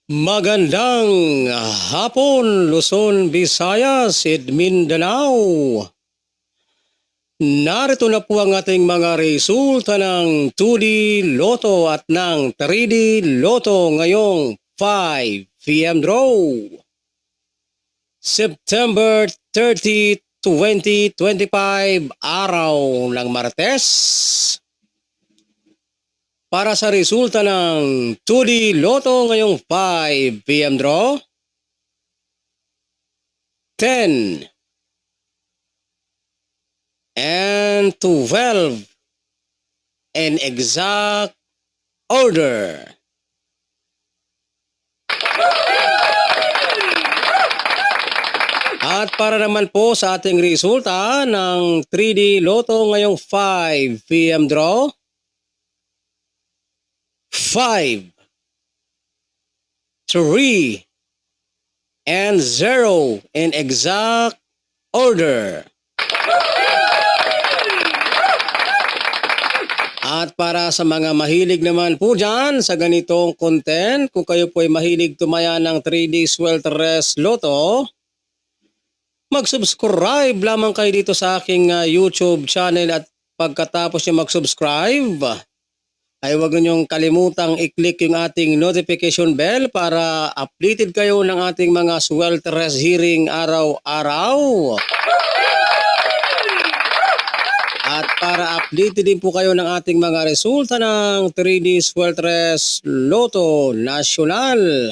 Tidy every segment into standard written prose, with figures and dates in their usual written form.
Magandang hapon, Luzon, Visayas, at Mindanao. Narito na po ang ating mga resulta ng 2D Lotto at ng 3D Lotto ngayong 5 p.m. draw. September 30, 2025, araw ng Martes. Para sa resulta ng 2D Lotto ngayong 5 p.m. draw, 10 and 12 in exact order. At para naman po sa ating resulta ng 3D Lotto ngayong 5 p.m. draw, 5, 3, and 0 in exact order. At para sa mga mahilig naman po dyan sa ganitong content, kung kayo po ay mahilig tumaya ng 3D Swelteres Lotto, mag-subscribe lamang kayo dito sa aking YouTube channel at pagkatapos nyo mag-subscribe, ay huwag ninyong kalimutang i-click yung ating notification bell para updated kayo ng ating mga Swelteres hearing araw-araw. At para updated din po kayo ng ating mga resulta ng 3D Swelteres Lotto National.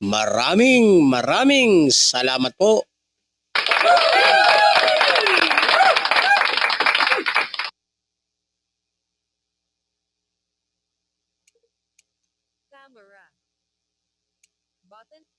Maraming salamat po. Camera button.